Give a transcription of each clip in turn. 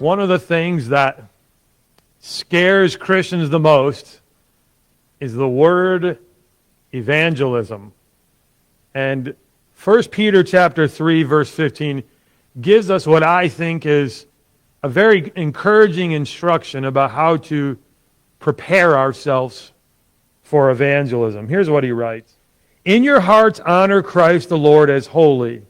one of the things that scares Christians the most is the word evangelism. And 1 Peter chapter 3, verse 15 gives us what I think is a very encouraging instruction about how to prepare ourselves for evangelism. Here's what he writes. In your hearts honor Christ the Lord as holy,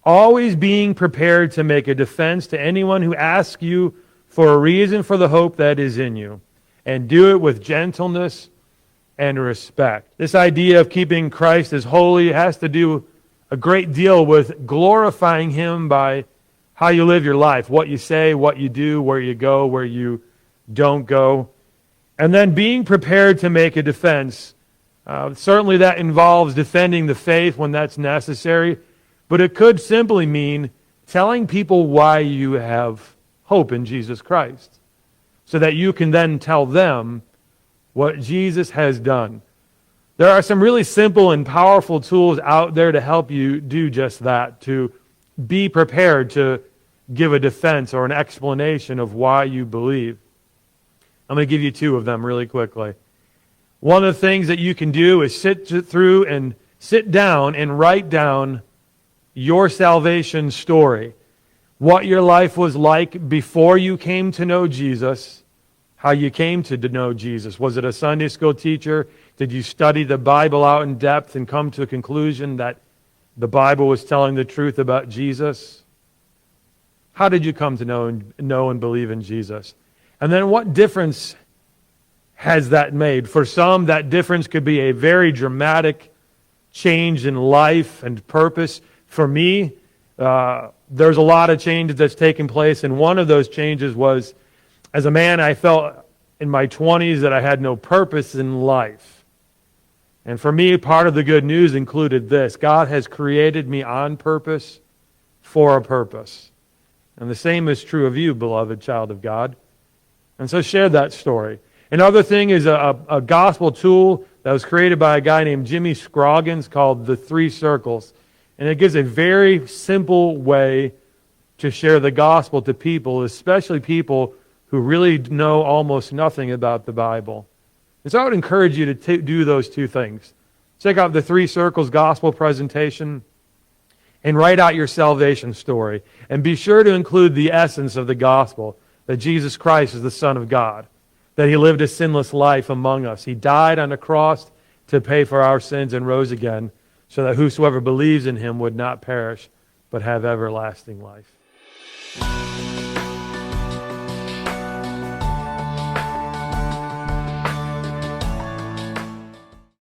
always being prepared to make a defense to anyone who asks you for a reason for the hope that is in you, and do it with gentleness and respect. This idea of keeping Christ as holy has to do a great deal with glorifying Him by how you live your life, what you say, what you do, where you go, where you don't go. And then being prepared to make a defense. Certainly that involves defending the faith when that's necessary, but it could simply mean telling people why you have hope in Jesus Christ, so that you can then tell them what Jesus has done. There are some really simple and powerful tools out there to help you do just that, to be prepared to give a defense or an explanation of why you believe. I'm going to give you two of them really quickly. One of the things that you can do is sit down and write down your salvation story. What your life was like before you came to know Jesus, how you came to know Jesus. Was it a Sunday school teacher? Did you study the Bible out in depth and come to a conclusion that the Bible was telling the truth about Jesus? How did you come to know and believe in Jesus? And then what difference has that made? For some, that difference could be a very dramatic change in life and purpose. For me, there's a lot of changes that's taken place, and one of those changes was, as a man, I felt in my 20s that I had no purpose in life. And for me, part of the good news included this: God has created me on purpose for a purpose. And the same is true of you, beloved child of God. And so share that story. Another thing is a gospel tool that was created by a guy named Jimmy Scroggins called The Three Circles. And it gives a very simple way to share the gospel to people, especially people who really know almost nothing about the Bible. And so I would encourage you to do those two things. Check out the Three Circles gospel presentation and write out your salvation story. And be sure to include the essence of the gospel, that Jesus Christ is the Son of God, that He lived a sinless life among us. He died on a cross to pay for our sins and rose again, so that whosoever believes in Him would not perish, but have everlasting life.